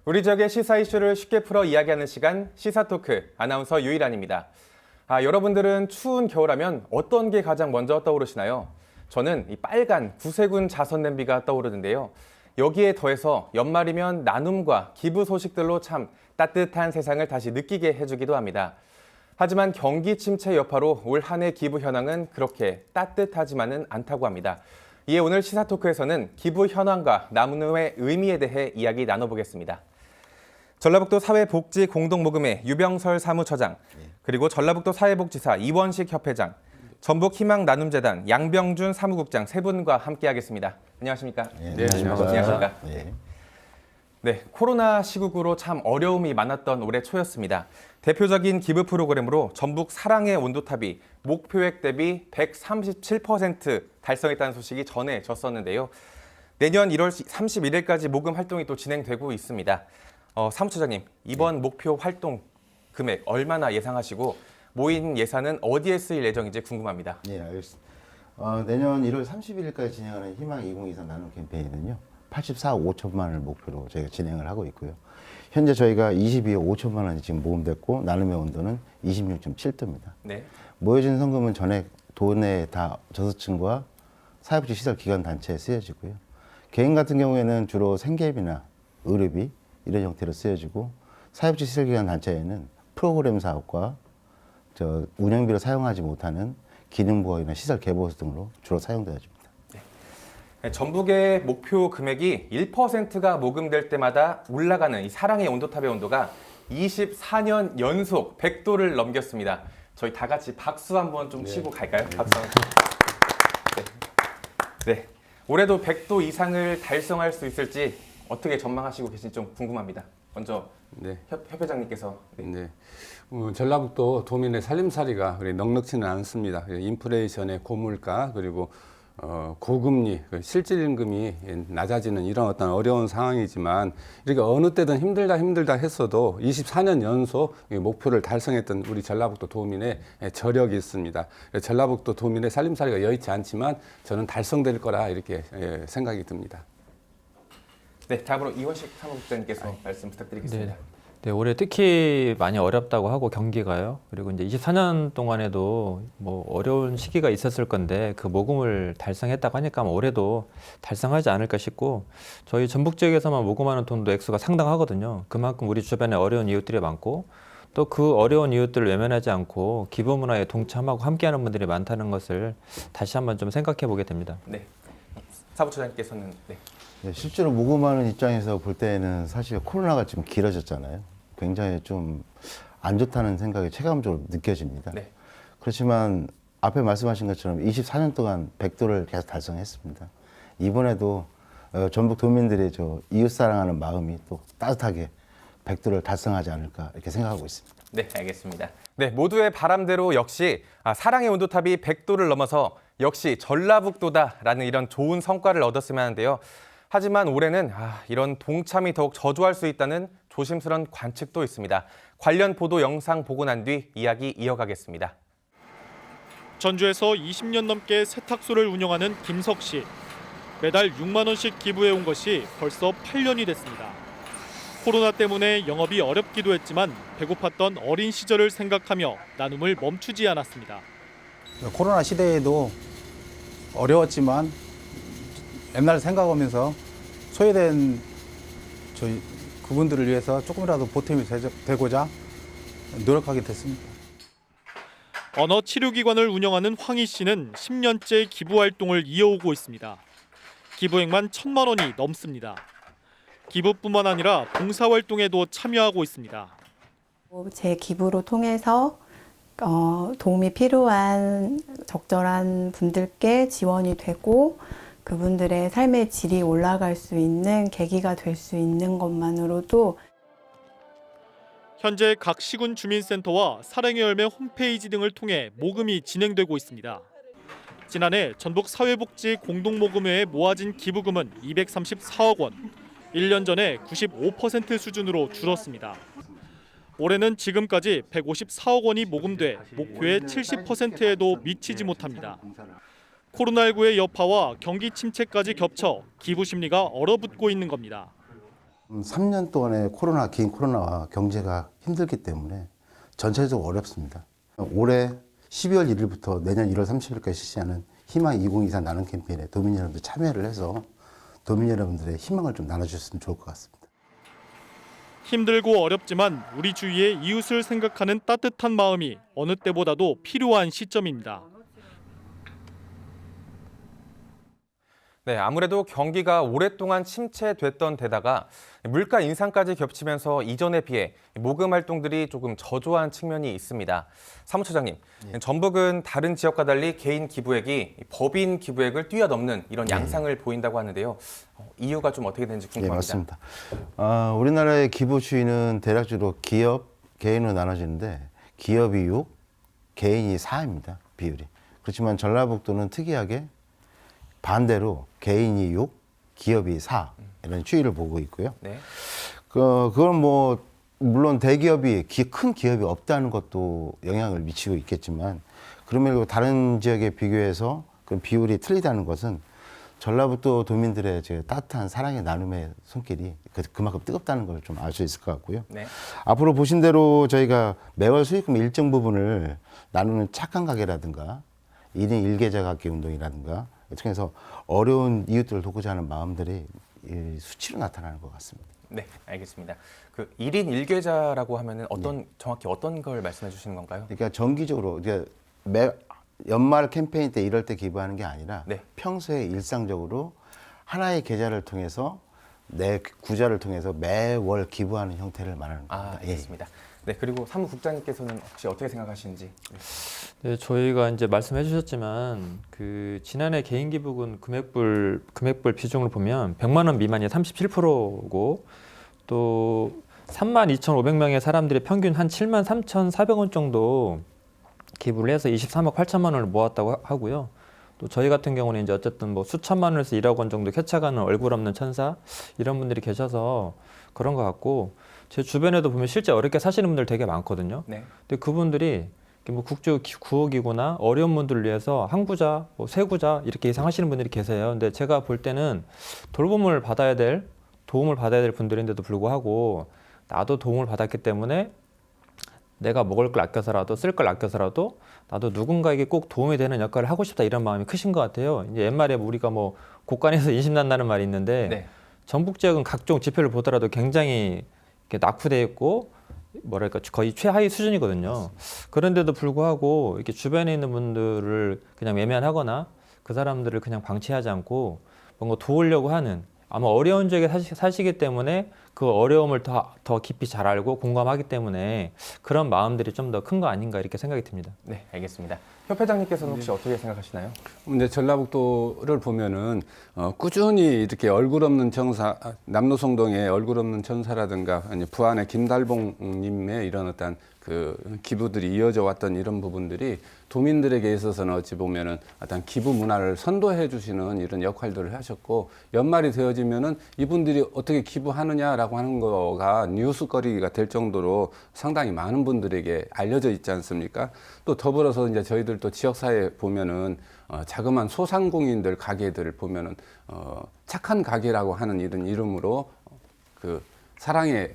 우리 지역의 시사 이슈를 쉽게 풀어 이야기하는 시간 시사토크 아나운서 유일한입니다. 여러분들은 추운 겨울하면 어떤 게 가장 먼저 떠오르시나요? 저는 이 빨간 구세군 자선 냄비가 떠오르는데요. 여기에 더해서 연말이면 나눔과 기부 소식들로 참 따뜻한 세상을 다시 느끼게 해주기도 합니다. 하지만 경기 침체 여파로 올 한 해 기부 현황은 그렇게 따뜻하지만은 않다고 합니다. 이에 오늘 시사토크에서는 기부 현황과 나눔의 의미에 대해 이야기 나눠보겠습니다. 전라북도 사회복지공동모금회 유병설 사무처장, 그리고 전라북도 사회복지사 이원식 협회장, 전북희망나눔재단 양병준 사무국장 세 분과 함께하겠습니다. 안녕하십니까? 네, 안녕하십니까? 네. 네, 코로나 시국으로 참 어려움이 많았던 올해 초였습니다. 대표적인 기부 프로그램으로 전북 사랑의 온도탑이 목표액 대비 137% 달성했다는 소식이 전해졌었는데요. 내년 1월 31일까지 모금 활동이 또 진행되고 있습니다. 사무처장님, 이번 목표 활동 금액 얼마나 예상하시고 모인 예산은 어디에 쓰일 예정인지 궁금합니다. 네, 알겠습니다. 내년 1월 31일까지 진행하는 희망 2023 나눔 캠페인은요. 84억 5천만 원을 목표로 저희가 진행을 하고 있고요. 현재 저희가 22억 5천만 원이 지금 모금됐고 나눔의 온도는 26.7도입니다. 네. 모여진 성금은 전액 도내 다 저소층과 사회복지 시설 기관 단체에 쓰여지고요. 개인 같은 경우에는 주로 생계비나 의료비 이런 형태로 쓰여지고 사회복지 시설 기관 단체에는 프로그램 사업과 운영비로 사용하지 못하는 기능부업이나 시설 개보수 등으로 주로 사용되어집니다. 네, 전북의 목표 금액이 1%가 모금될 때마다 올라가는 이 사랑의 온도탑의 온도가 24년 연속 100도를 넘겼습니다. 저희 다 같이 박수 한번 좀 치고 갈까요? 박수 한번. 네. 올해도 100도 이상을 달성할 수 있을지 어떻게 전망하시고 계신지 좀 궁금합니다. 먼저 협회장님께서. 네. 전라북도 도민의 살림살이가 그리 넉넉지는 않습니다. 인플레이션의 고물가 그리고 고금리, 실질임금이 낮아지는 이런 어떤 어려운 상황이지만 이렇게 어느 때든 힘들다 했어도 24년 연속 목표를 달성했던 우리 전라북도 도민의 저력이 있습니다. 전라북도 도민의 살림살이가 여의치 않지만 저는 달성될 거라 이렇게 생각이 듭니다. 네, 다음으로 이원식 사무국장님께서 말씀 부탁드리겠습니다. 네, 올해 특히 많이 어렵다고 하고 경기가요. 그리고 이제 24년 동안에도 뭐 어려운 시기가 있었을 건데 그 모금을 달성했다고 하니까 올해도 달성하지 않을까 싶고 저희 전북 지역에서만 모금하는 돈도 액수가 상당하거든요. 그만큼 우리 주변에 어려운 이웃들이 많고 또 그 어려운 이웃들을 외면하지 않고 기부 문화에 동참하고 함께하는 분들이 많다는 것을 다시 한번 좀 생각해 보게 됩니다. 네, 사무처장님께서는 네, 실제로 모금하는 입장에서 볼 때는 사실 코로나가 지금 길어졌잖아요. 굉장히 좀 안 좋다는 생각이 체감적으로 느껴집니다. 네. 그렇지만 앞에 말씀하신 것처럼 24년 동안 100도를 계속 달성했습니다. 이번에도 전북 도민들의 이웃 사랑하는 마음이 또 따뜻하게 100도를 달성하지 않을까 이렇게 생각하고 있습니다. 네, 알겠습니다. 네, 모두의 바람대로 역시 사랑의 온도탑이 100도를 넘어서 역시 전라북도다라는 이런 좋은 성과를 얻었으면 하는데요. 하지만 올해는 이런 동참이 더욱 저조할 수 있다는 조심스러운 관측도 있습니다. 관련 보도 영상 보고 난 뒤 이야기 이어가겠습니다. 전주에서 20년 넘게 세탁소를 운영하는 김석 씨. 매달 6만 원씩 기부해온 것이 벌써 8년이 됐습니다. 코로나 때문에 영업이 어렵기도 했지만 배고팠던 어린 시절을 생각하며 나눔을 멈추지 않았습니다. 코로나 시대에도 어려웠지만 옛날 생각하면서 소외된 저희 그분들을 위해서 조금이라도 보탬이 되고자 노력하게 됐습니다. 언어치료기관을 운영하는 황희 씨는 10년째 기부 활동을 이어오고 있습니다. 기부액만 1,000만 원이 넘습니다. 기부뿐만 아니라 봉사활동에도 참여하고 있습니다. 제 기부로 통해서 도움이 필요한 적절한 분들께 지원이 되고 그분들의 삶의 질이 올라갈 수 있는 계기가 될 수 있는 것만으로도 현재 각 시군 주민센터와 사랑의 열매 홈페이지 등을 통해 모금이 진행되고 있습니다. 지난해 전북 사회복지 공동모금회에 모아진 기부금은 234억 원, 1년 전에 95% 수준으로 줄었습니다. 올해는 지금까지 154억 원이 모금돼 목표의 70%에도 미치지 못합니다. 코로나19의 여파와 경기 침체까지 겹쳐 기부 심리가 얼어붙고 있는 겁니다. 3년 동안의 긴 코로나와 경제가 힘들기 때문에 전체적으로 어렵습니다. 올해 12월 1일부터 내년 1월 30일까지 실시하는 희망 2024 나눔 캠페인에 도민 여러분들 참여를 해서 도민 여러분들의 희망을 좀 나눠주셨으면 좋을 것 같습니다. 힘들고 어렵지만 우리 주위의 이웃을 생각하는 따뜻한 마음이 어느 때보다도 필요한 시점입니다. 네, 아무래도 경기가 오랫동안 침체됐던 데다가 물가 인상까지 겹치면서 이전에 비해 모금 활동들이 조금 저조한 측면이 있습니다. 사무처장님, 전북은 다른 지역과 달리 개인 기부액이 법인 기부액을 뛰어넘는 이런 양상을 보인다고 하는데요. 이유가 좀 어떻게 되는지 네, 궁금합니다. 맞습니다. 우리나라의 기부 추이는 대략적으로 기업, 개인으로 나눠지는데 기업이 6, 개인이 4입니다. 비율이. 그렇지만 전라북도는 특이하게 반대로 개인이 6, 기업이 4 이런 추이를 보고 있고요. 네. 그건 뭐 물론 대기업이 큰 기업이 없다는 것도 영향을 미치고 있겠지만 그럼에도 다른 지역에 비교해서 그 비율이 틀리다는 것은 전라북도 도민들의 따뜻한 사랑의 나눔의 손길이 그만큼 뜨겁다는 걸 좀 알 수 있을 것 같고요. 네. 앞으로 보신 대로 저희가 매월 수익금 일정 부분을 나누는 착한 가게라든가 1인 1계좌 갖기 운동이라든가 통해서 어려운 이웃들을 돕고자 하는 마음들이 수치로 나타나는 것 같습니다. 네, 알겠습니다. 그 1인 1계좌라고 하면은 정확히 어떤 걸 말씀해 주시는 건가요? 그러니까 정기적으로 연말 캠페인 때 이럴 때 기부하는 게 아니라 네. 평소에 일상적으로 하나의 계좌를 통해서 내 구좌를 통해서 매월 기부하는 형태를 말하는 겁니다. 알겠습니다. 네, 그리고 사무국장님께서는 혹시 어떻게 생각하시는지? 네, 저희가 이제 말씀해 주셨지만 그 지난해 개인 기부금 금액별 비중을 보면 100만 원 미만이 37%고 또 32,500명의 사람들이 평균 한 73,400원 정도 기부를 해서 23억 8천만 원을 모았다고 하고요. 또 저희 같은 경우는 이제 어쨌든 뭐 수천만 원에서 1억 원 정도 쾌차가는 얼굴 없는 천사 이런 분들이 계셔서 그런 것 같고 제 주변에도 보면 실제 어렵게 사시는 분들 되게 많거든요. 네. 근데 그분들이 뭐 국조 구호기구나 어려운 분들을 위해서 한 구자, 뭐 세 구자 이렇게 예상하시는 분들이 계세요. 근데 제가 볼 때는 도움을 받아야 될 분들인데도 불구하고 나도 도움을 받았기 때문에 내가 먹을 걸 아껴서라도 쓸 걸 아껴서라도 나도 누군가에게 꼭 도움이 되는 역할을 하고 싶다 이런 마음이 크신 것 같아요. 이제 옛말에 우리가 뭐 곳간에서 인심난다는 말이 있는데 네. 전북 지역은 각종 지표를 보더라도 굉장히 이렇게 낙후되어 있고 뭐랄까 거의 최하위 수준이거든요. 그런데도 불구하고 이렇게 주변에 있는 분들을 그냥 외면하거나 그 사람들을 그냥 방치하지 않고 뭔가 도우려고 하는 아마 어려운 지역에 사시기 때문에 그 어려움을 더 깊이 잘 알고 공감하기 때문에 그런 마음들이 좀 더 큰 거 아닌가 이렇게 생각이 듭니다. 네, 알겠습니다. 협회장님께서는 혹시 어떻게 생각하시나요? 이제 전라북도를 보면은 꾸준히 이렇게 얼굴 없는 천사, 남노송동의 얼굴 없는 천사라든가 아니 부안의 김달봉님의 이런 어떤 그 기부들이 이어져 왔던 이런 부분들이 도민들에게 있어서는 어찌 보면은 어떤 기부 문화를 선도해 주시는 이런 역할들을 하셨고 연말이 되어지면은 이분들이 어떻게 기부하느냐라고 하는 거가 뉴스거리가 될 정도로 상당히 많은 분들에게 알려져 있지 않습니까? 또 더불어서 이제 저희들 또 지역사회에 보면은 자그마한 소상공인들 가게들을 보면은 착한 가게라고 하는 이런 이름으로 그 사랑의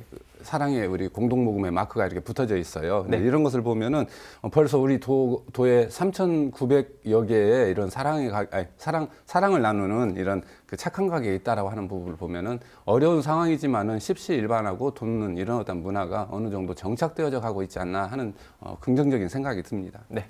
우리 공동모금의 마크가 이렇게 붙어져 있어요. 네. 이런 것을 보면은 벌써 우리 도에 3,900여 개의 이런 사랑을 나누는 이런 그 착한 가게에 있다라고 하는 부분을 보면은 어려운 상황이지만은 십시일반하고 돕는 이런 어떤 문화가 어느 정도 정착되어져 가고 있지 않나 하는 긍정적인 생각이 듭니다. 네.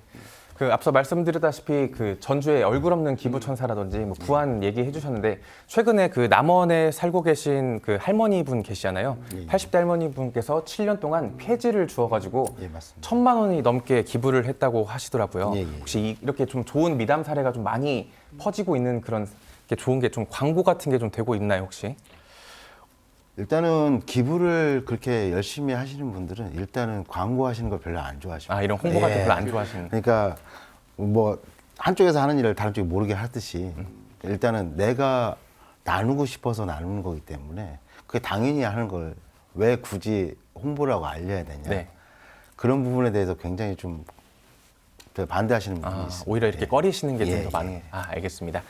그 앞서 말씀드렸다시피 그 전주의 얼굴 없는 기부천사라든지 뭐 부안 얘기해 주셨는데 최근에 그 남원에 살고 계신 그 할머니 분 계시잖아요. 80대 할머니 분께서 7년 동안 폐지를 주어가지고 예, 맞습니다. 1,000만 원이 넘게 기부를 했다고 하시더라고요. 예, 예. 혹시 이렇게 좀 좋은 미담 사례가 좀 많이 퍼지고 있는 그런 게 좋은 게 좀 광고 같은 게 좀 되고 있나요 혹시? 일단은 기부를 그렇게 열심히 하시는 분들은 일단은 광고하시는 걸 별로 안 좋아하십니다. 이런 홍보 같은 거 별로 안 좋아하시는. 그러니까 뭐 한쪽에서 하는 일을 다른 쪽이 모르게 하듯이 일단은 내가 나누고 싶어서 나누는 거기 때문에 그게 당연히 하는 걸 왜 굳이 홍보라고 알려야 되냐. 네. 그런 부분에 대해서 굉장히 좀 반대하시는 분이 있습니다. 오히려 이렇게 꺼리시는 게 좀 예, 더 많은. 예. 알겠습니다.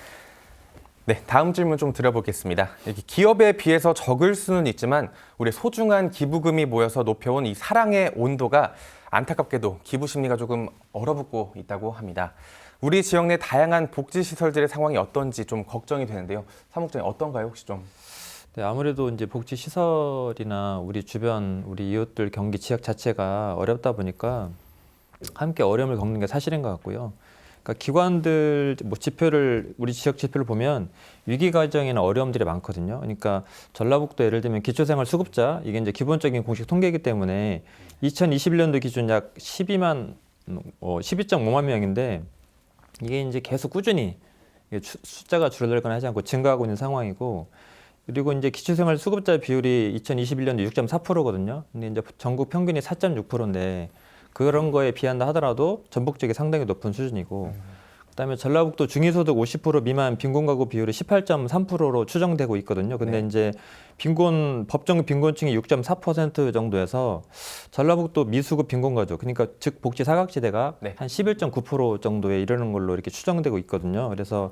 네, 다음 질문 좀 드려보겠습니다. 이렇게 기업에 비해서 적을 수는 있지만 우리 소중한 기부금이 모여서 높여온 이 사랑의 온도가 안타깝게도 기부 심리가 조금 얼어붙고 있다고 합니다. 우리 지역 내 다양한 복지시설들의 상황이 어떤지 좀 걱정이 되는데요. 사무국장님 어떤가요? 혹시 좀. 네, 아무래도 이제 복지 시설이나 우리 주변 우리 이웃들 경기 지역 자체가 어렵다 보니까 함께 어려움을 겪는 게 사실인 것 같고요. 그러니까 기관들 뭐 지표를 우리 지역 지표를 보면 위기 과정에는 어려움들이 많거든요. 그러니까 전라북도 예를 들면 기초생활수급자 이게 이제 기본적인 공식 통계이기 때문에 2021년도 기준 약 12.5만 명인데 이게 이제 계속 꾸준히 이게 숫자가 줄어들거나 하지 않고 증가하고 있는 상황이고 그리고 이제 기초생활수급자 비율이 2021년도 6.4%거든요. 근데 이제 전국 평균이 4.6%인데 그런 거에 비한다 하더라도 전북 지역이 상당히 높은 수준이고 그다음에 전라북도 중위소득 50% 미만 빈곤 가구 비율이 18.3%로 추정되고 있거든요. 근데 네. 이제 법정 빈곤층이 6.4% 정도여서 전라북도 미수급 빈곤 가족 그러니까 즉 복지 사각지대가 네. 한 11.9% 정도에 이르는 걸로 이렇게 추정되고 있거든요. 그래서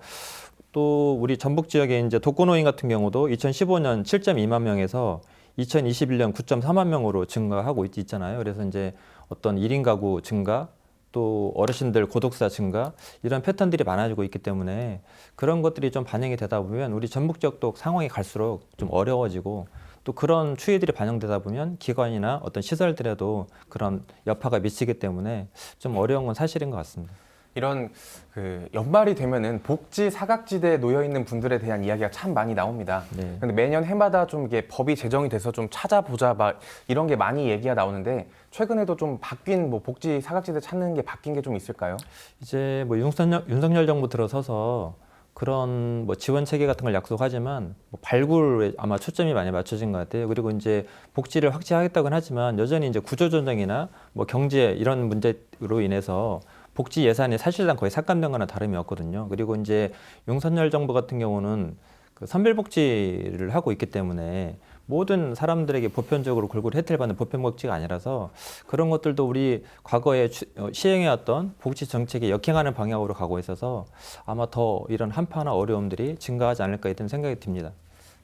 또 우리 전북 지역의 이제 독거노인 같은 경우도 2015년 7.2만 명에서 2021년 9.4만 명으로 증가하고 있잖아요. 그래서 이제 어떤 1인 가구 증가 또 어르신들 고독사 증가 이런 패턴들이 많아지고 있기 때문에 그런 것들이 좀 반영이 되다 보면 우리 전북 지역도 상황이 갈수록 좀 어려워지고 또 그런 추이들이 반영되다 보면 기관이나 어떤 시설들에도 그런 여파가 미치기 때문에 좀 어려운 건 사실인 것 같습니다. 이런 그 연말이 되면은 복지 사각지대에 놓여 있는 분들에 대한 이야기가 참 많이 나옵니다. 네. 근데 매년 해마다 좀 이게 법이 제정이 돼서 좀 찾아보자 막 이런 게 많이 얘기가 나오는데 최근에도 좀 바뀐 뭐 복지 사각지대 찾는 게 바뀐 게 좀 있을까요? 이제 뭐 윤석열 정부 들어서서 그런 뭐 지원 체계 같은 걸 약속하지만 뭐 발굴에 아마 초점이 많이 맞춰진 것 같아요. 그리고 이제 복지를 확대하겠다고는 하지만 여전히 이제 구조조정이나 뭐 경제 이런 문제로 인해서 복지 예산이 사실상 거의 삭감된 거나 다름이 없거든요. 그리고 이제 윤석열 정부 같은 경우는 그 선별복지를 하고 있기 때문에 모든 사람들에게 보편적으로 골고루 혜택을 받는 보편복지가 아니라서 그런 것들도 우리 과거에 시행해왔던 복지 정책에 역행하는 방향으로 가고 있어서 아마 더 이런 한파나 어려움들이 증가하지 않을까 이런 생각이 듭니다.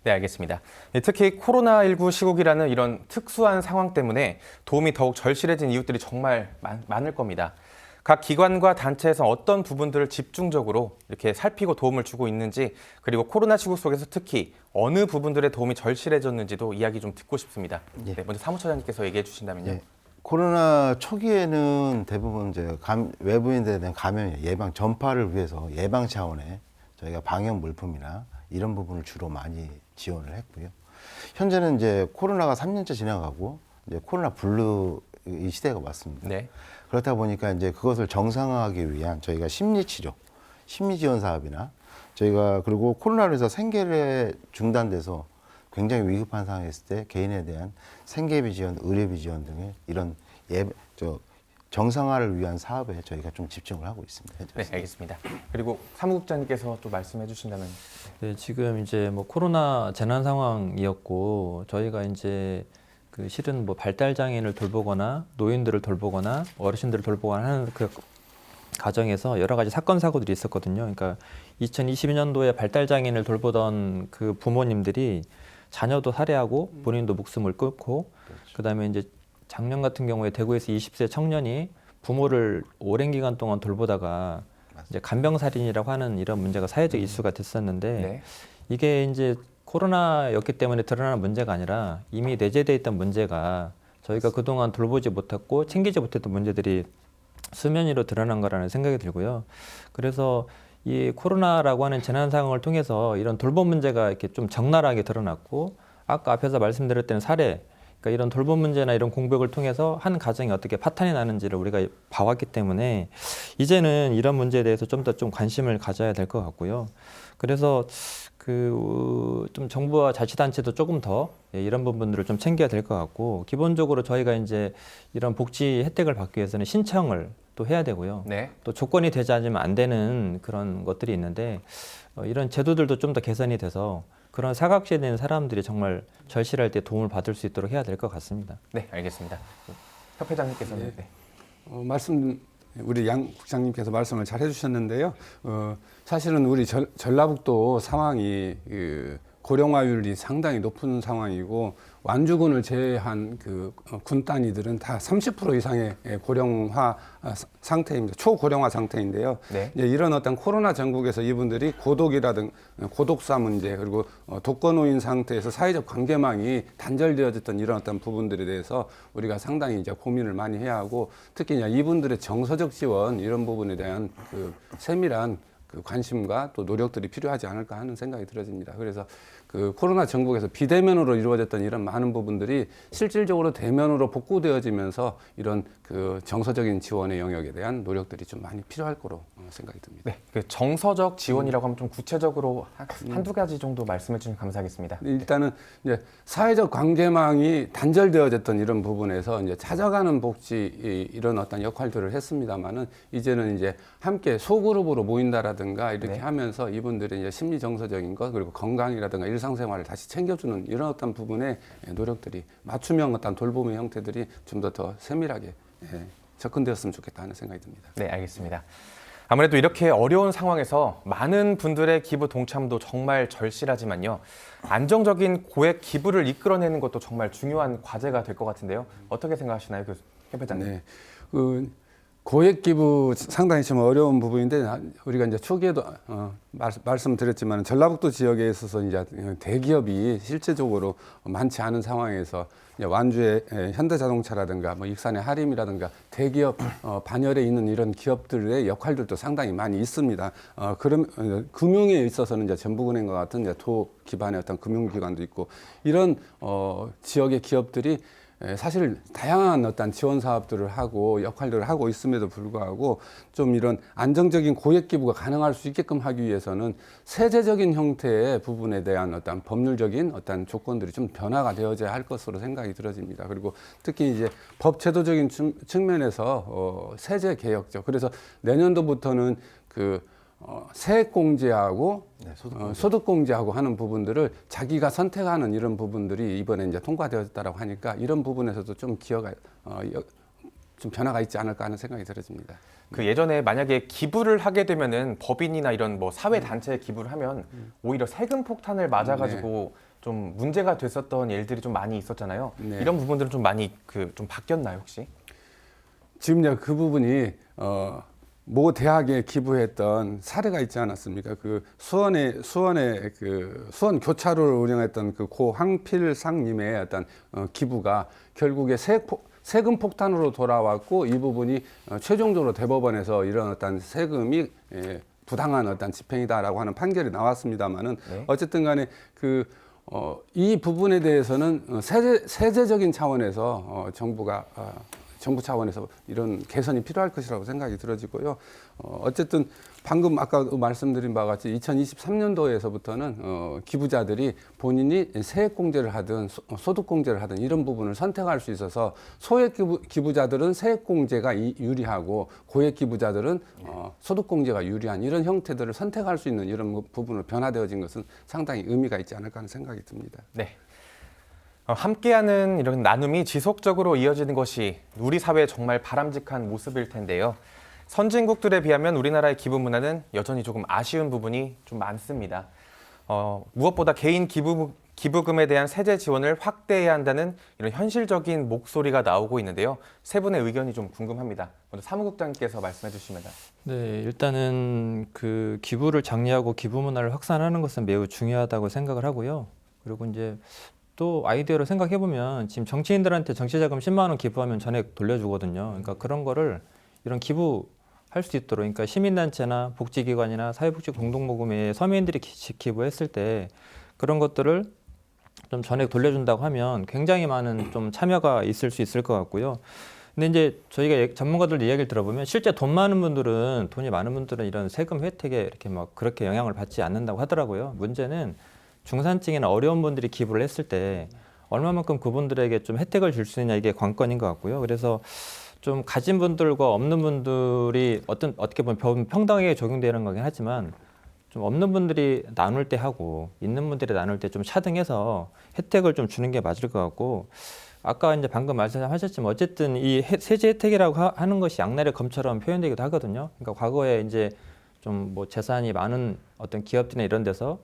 네, 알겠습니다. 특히 코로나19 시국이라는 이런 특수한 상황 때문에 도움이 더욱 절실해진 이웃들이 정말 많을 겁니다. 각 기관과 단체에서 어떤 부분들을 집중적으로 이렇게 살피고 도움을 주고 있는지 그리고 코로나 시국 속에서 특히 어느 부분들의 도움이 절실해졌는지도 이야기 좀 듣고 싶습니다. 예. 네, 먼저 사무처장님께서 얘기해 주신다면요. 예. 코로나 초기에는 대부분 이제 외부인들에 대한 감염 예방 전파를 위해서 예방 차원의 저희가 방역 물품이나 이런 부분을 주로 많이 지원을 했고요. 현재는 이제 코로나가 3년째 지나가고 이제 코로나 블루 이 시대가 왔습니다. 네. 그렇다 보니까 이제 그것을 정상화하기 위한 저희가 심리치료, 심리지원 사업이나 저희가 그리고 코로나로 해서 생계를 중단돼서 굉장히 위급한 상황에 있을 때 개인에 대한 생계비 지원, 의료비 지원 등의 이런 정상화를 위한 사업에 저희가 좀 집중을 하고 있습니다. 네, 알겠습니다. 그리고 사무국장님께서 또 말씀해 주신다면. 네, 지금 이제 뭐 코로나 재난 상황이었고 저희가 이제 그 실은 뭐 발달 장애인을 돌보거나 노인들을 돌보거나 어르신들을 돌보거나 하는 그 과정에서 여러 가지 사건 사고들이 있었거든요. 그러니까 2022년도에 발달 장애인을 돌보던 그 부모님들이 자녀도 살해하고 본인도 목숨을 끊고 그다음에 이제 작년 같은 경우에 대구에서 20세 청년이 부모를 오랜 기간 동안 돌보다가 이제 간병살인이라고 하는 이런 문제가 사회적 이슈가 됐었는데 네. 이게 이제 코로나였기 때문에 드러나는 문제가 아니라 이미 내재되어 있던 문제가 저희가 그동안 돌보지 못했고 챙기지 못했던 문제들이 수면 위로 드러난 거라는 생각이 들고요. 그래서 이 코로나라고 하는 재난 상황을 통해서 이런 돌봄 문제가 이렇게 좀 적나라하게 드러났고 아까 앞에서 말씀드렸던 사례 그러니까 이런 돌봄 문제나 이런 공백을 통해서 한 가정이 어떻게 파탄이 나는지를 우리가 봐왔기 때문에 이제는 이런 문제에 대해서 좀 더 좀 관심을 가져야 될 것 같고요. 그래서 좀 정부와 자치단체도 조금 더 이런 부분들을 좀 챙겨야 될 것 같고 기본적으로 저희가 이제 이런 복지 혜택을 받기 위해서는 신청을 또 해야 되고요. 네. 또 조건이 되지 않으면 안 되는 그런 것들이 있는데 이런 제도들도 좀 더 개선이 돼서 그런 사각지대에 있는 사람들이 정말 절실할 때 도움을 받을 수 있도록 해야 될 것 같습니다. 네, 알겠습니다. 협회장님께서는. 네. 말씀 우리 양 국장님께서 말씀을 잘 해주셨는데요. 사실은 우리 전라북도 상황이 고령화율이 상당히 높은 상황이고 완주군을 제외한 군 단위들은 다 30% 이상의 고령화 상태입니다. 초고령화 상태인데요. 네. 이제 이런 어떤 코로나 전국에서 이분들이 고독사 문제 그리고 독거노인 상태에서 사회적 관계망이 단절되어졌던 이런 어떤 부분들에 대해서 우리가 상당히 이제 고민을 많이 해야 하고 특히 이제 이분들의 정서적 지원 이런 부분에 대한 세밀한 관심과 또 노력들이 필요하지 않을까 하는 생각이 들어집니다. 그래서 코로나 전국에서 비대면으로 이루어졌던 이런 많은 부분들이 실질적으로 대면으로 복구되어지면서 이런 정서적인 지원의 영역에 대한 노력들이 좀 많이 필요할 거로 생각이 듭니다. 네, 정서적 지원이라고 하면 좀 구체적으로 한두 가지 정도 말씀해 주시면 감사하겠습니다. 일단은 이제 사회적 관계망이 단절되어졌던 이런 부분에서 이제 찾아가는 복지 이런 어떤 역할들을 했습니다만은 이제는 이제 함께 소그룹으로 모인다라든가 이렇게 네. 하면서 이분들의 이제 심리 정서적인 것 그리고 건강이라든가 일상생활을 다시 챙겨주는 이런 어떤 부분에 노력들이 맞춤형 어떤 돌봄의 형태들이 좀 더 세밀하게 접근되었으면 좋겠다 하는 생각이 듭니다. 네, 알겠습니다. 아무래도 이렇게 어려운 상황에서 많은 분들의 기부 동참도 정말 절실하지만요. 안정적인 고액 기부를 이끌어내는 것도 정말 중요한 과제가 될 것 같은데요. 어떻게 생각하시나요, 협회장님? 네. 고액 기부 상당히 좀 어려운 부분인데 우리가 이제 초기에도 말씀드렸지만 전라북도 지역에 있어서 이제 대기업이 실제적으로 많지 않은 상황에서 이제 완주의 현대자동차라든가 뭐 익산의 하림이라든가 대기업 반열에 있는 이런 기업들의 역할들도 상당히 많이 있습니다. 그럼 금융에 있어서는 이제 전북은행과 같은 이제 도 기반의 어떤 금융기관도 있고 이런 지역의 기업들이 사실 다양한 어떤 지원 사업들을 하고 역할들을 하고 있음에도 불구하고 좀 이런 안정적인 고액 기부가 가능할 수 있게끔 하기 위해서는 세제적인 형태의 부분에 대한 어떤 법률적인 어떤 조건들이 좀 변화가 되어져야 할 것으로 생각이 들어집니다. 그리고 특히 이제 법제도적인 측면에서 세제 개혁죠. 그래서 내년도부터는 세액공제하고 소득공제하고 하는 부분들을 자기가 선택하는 이런 부분들이 이번에 이제 통과되었다라고 하니까 이런 부분에서도 좀 좀 변화가 있지 않을까 하는 생각이 들어집니다. 예전에 만약에 기부를 하게 되면은 법인이나 이런 뭐 사회 단체에 기부를 하면 오히려 세금 폭탄을 맞아가지고 좀 문제가 됐었던 일들이 좀 많이 있었잖아요. 네. 이런 부분들은 좀 많이 좀 바뀌었나요, 혹시? 지금 이제 그 부분이 모 대학에 기부했던 사례가 있지 않았습니까? 수원 교차로를 운영했던 고 황필상님의 어떤 기부가 결국에 세금 폭탄으로 돌아왔고 이 부분이 최종적으로 대법원에서 이런 어떤 세금이 부당한 어떤 집행이다라고 하는 판결이 나왔습니다만은 네. 어쨌든 간에 이 부분에 대해서는 세제적인 차원에서 정부 차원에서 이런 개선이 필요할 것이라고 생각이 들어지고요. 어쨌든 방금 아까도 말씀드린 바와 같이 2023년도에서부터는 기부자들이 본인이 세액공제를 하든 소득공제를 하든 이런 부분을 선택할 수 있어서 소액 기부자들은 세액공제가 유리하고 고액 기부자들은 소득공제가 유리한 이런 형태들을 선택할 수 있는 이런 부분으로 변화되어진 것은 상당히 의미가 있지 않을까 하는 생각이 듭니다. 네. 함께하는 이런 나눔이 지속적으로 이어지는 것이 우리 사회의 정말 바람직한 모습일 텐데요. 선진국들에 비하면 우리나라의 기부 문화는 여전히 조금 아쉬운 부분이 좀 많습니다. 무엇보다 개인 기부금에 대한 세제 지원을 확대해야 한다는 이런 현실적인 목소리가 나오고 있는데요. 세 분의 의견이 좀 궁금합니다. 먼저 사무국장님께서 말씀해 주시면. 네, 일단은 기부를 장려하고 기부 문화를 확산하는 것은 매우 중요하다고 생각을 하고요. 그리고 이제 또 아이디어로 생각해 보면 지금 정치인들한테 정치자금 10만 원 기부하면 전액 돌려주거든요. 그러니까 그런 거를 이런 기부할 수 있도록 그러니까 시민단체나 복지기관이나 사회복지 공동모금에 서민들이 기부했을 때 그런 것들을 좀 전액 돌려준다고 하면 굉장히 많은 좀 참여가 있을 수 있을 것 같고요. 근데 이제 저희가 전문가들 이야기를 들어보면 실제 돈이 많은 분들은 이런 세금 혜택에 이렇게 막 그렇게 영향을 받지 않는다고 하더라고요. 문제는 중산층이나 어려운 분들이 기부를 했을 때 얼마만큼 그분들에게 좀 혜택을 줄 수 있냐 이게 관건인 것 같고요. 그래서 좀 가진 분들과 없는 분들이 어떻게 보면 평등하게 적용되는 거긴 하지만 좀 없는 분들이 나눌 때 하고 있는 분들이 나눌 때 좀 차등해서 혜택을 좀 주는 게 맞을 것 같고 아까 이제 방금 말씀하셨지만 어쨌든 이 세제 혜택이라고 하는 것이 양날의 검처럼 표현되기도 하거든요. 그러니까 과거에 이제 좀 뭐 재산이 많은 어떤 기업들이나 이런 데서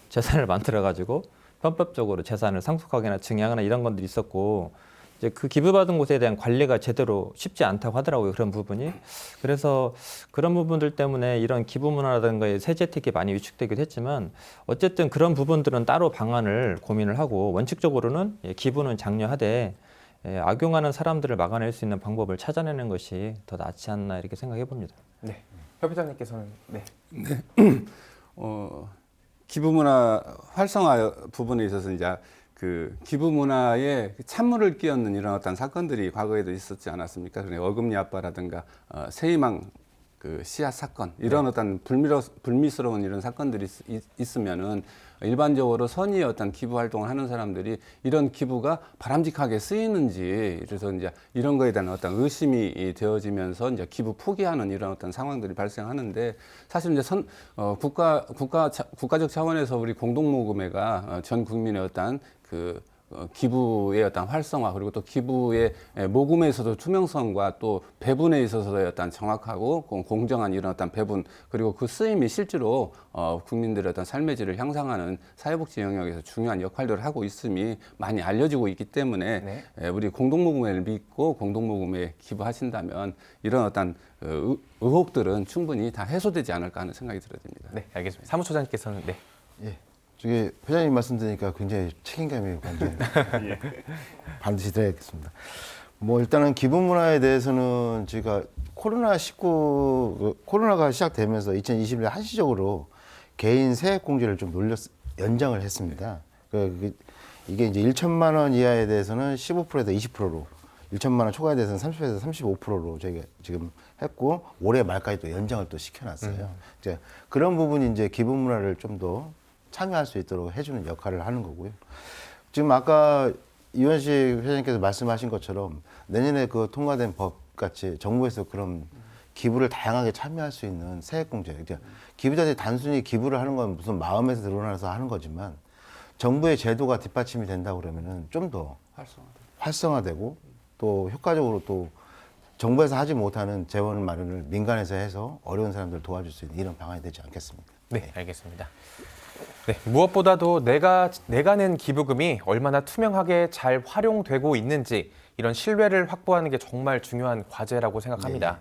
재산을 만들어 가지고 편법적으로 재산을 상속하거나 증여하거나 이런 것들이 있었고 이제 그 기부받은 곳에 대한 관리가 제대로 쉽지 않다고 하더라고요. 그런 부분이. 그래서 그런 부분들 때문에 이런 기부 문화라든가 세제 혜택이 많이 위축되기도 했지만 어쨌든 그런 부분들은 따로 방안을 고민을 하고 원칙적으로는 기부는 장려하되 악용하는 사람들을 막아낼 수 있는 방법을 찾아내는 것이 더 낫지 않나 이렇게 생각해 봅니다. 네. 협회장님께서는 네. 기부 문화 활성화 부분에 있어서 이제 그 기부 문화에 찬물을 끼얹는 이런 어떤 사건들이 과거에도 있었지 않았습니까? 그러니까 어금니 아빠라든가 세희망 그 씨앗 사건 이런 어떤 불미스러운 이런 사건들이 있으면은 일반적으로 선의의 어떤 기부 활동을 하는 사람들이 이런 기부가 바람직하게 쓰이는지 그래서 이제 이런 거에 대한 어떤 의심이 되어지면서 이제 기부 포기하는 이런 어떤 상황들이 발생하는데 사실 이제 국가적 차원에서 우리 공동모금회가 전 국민의 어떤 그 기부의 어떤 활성화 그리고 또 기부의 모금에서도 투명성과 또 배분에 있어서의 어떤 정확하고 공정한 이런 어떤 배분 그리고 그 쓰임이 실제로 국민들의 어떤 삶의 질을 향상하는 사회복지 영역에서 중요한 역할들을 하고 있음이 많이 알려지고 있기 때문에 우리 공동모금회를 믿고 공동모금회에 기부하신다면 이런 어떤 의혹들은 충분히 다 해소되지 않을까 하는 생각이 들어집니다. 네, 알겠습니다. 사무처장님께서는 네. 예. 저기 회장님 말씀 드니까 굉장히 책임감이 굉장히 반드시 드려야겠습니다. 뭐 일단은 기부 문화에 대해서는 저희가 코로나가 시작되면서 2020년에 한시적으로 개인 세액 공제를 좀 연장을 했습니다. 이게 이제 1천만 원 이하에 대해서는 15%에서 20%로 1천만 원 초과에 대해서는 30에서 35%로 저희가 지금 했고 올해 말까지 또 연장을 또 시켜놨어요. 이제 그런 부분이 이제 기부 문화를 좀 더 참여할 수 있도록 해주는 역할을 하는 거고요. 지금 아까 이원식 회장님께서 말씀하신 것처럼 내년에 그 통과된 법 같이 정부에서 그런 기부를 다양하게 참여할 수 있는 세액공제. 기부자들이 단순히 기부를 하는 건 무슨 마음에서 드러나서 하는 거지만 정부의 제도가 뒷받침이 된다고 그러면은 좀 더 활성화되고 또 효과적으로 또 정부에서 하지 못하는 재원 마련을 민간에서 해서 어려운 사람들을 도와줄 수 있는 이런 방안이 되지 않겠습니까? 네, 알겠습니다. 네, 무엇보다도 내가 낸 기부금이 얼마나 투명하게 잘 활용되고 있는지 이런 신뢰를 확보하는 게 정말 중요한 과제라고 생각합니다.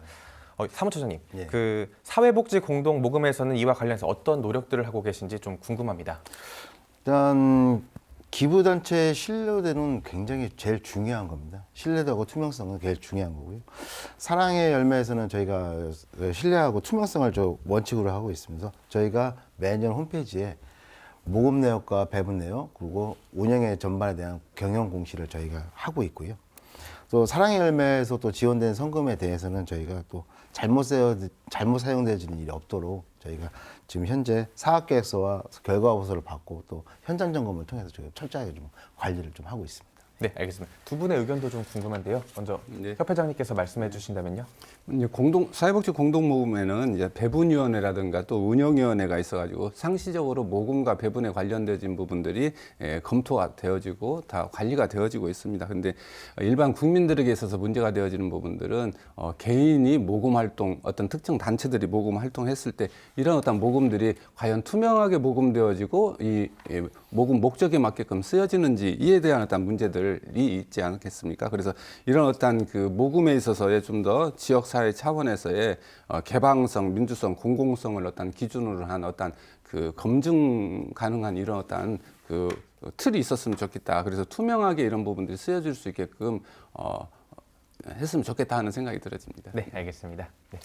사무처장님, 예. 그 사회복지 공동 모금에서는 이와 관련해서 어떤 노력들을 하고 계신지 좀 궁금합니다. 일단 기부단체의 신뢰도는 굉장히 제일 중요한 겁니다. 신뢰도하고 투명성은 제일 중요한 거고요. 사랑의 열매에서는 저희가 신뢰하고 투명성을 원칙으로 하고 있으면서 저희가 매년 홈페이지에 모금 내역과 배분 내역 그리고 운영의 전반에 대한 경영 공시를 저희가 하고 있고요. 또 사랑의 열매에서 또 지원된 성금에 대해서는 저희가 또 잘못 사용되어지는 일이 없도록 저희가 지금 현재 사업계획서와 결과보고서를 받고 또 현장 점검을 통해서 저희가 철저하게 좀 관리를 좀 하고 있습니다. 네, 알겠습니다. 두 분의 의견도 좀 궁금한데요. 먼저 네. 협회장님께서 말씀해 주신다면요. 이제 사회복지 공동모금에는 이제 배분위원회라든가 또 운영위원회가 있어가지고 상시적으로 모금과 배분에 관련된 부분들이 검토가 되어지고 다 관리가 되어지고 있습니다. 근데 일반 국민들에게 있어서 문제가 되어지는 부분들은 개인이 모금 활동, 어떤 특정 단체들이 모금 활동했을 때 이런 어떤 모금들이 과연 투명하게 모금되어지고 이 모금 목적에 맞게끔 쓰여지는지 이에 대한 어떤 문제들이 있지 않겠습니까? 그래서 이런 어떤 그 모금에 있어서의 좀 더 지역사회 차원에서의 개방성, 민주성, 공공성을 어떤 기준으로 한 어떤 그 검증 가능한 이런 어떤 그 틀이 있었으면 좋겠다. 그래서 투명하게 이런 부분들이 쓰여질 수 있게끔 했으면 좋겠다 하는 생각이 들어집니다. 네, 알겠습니다. 네.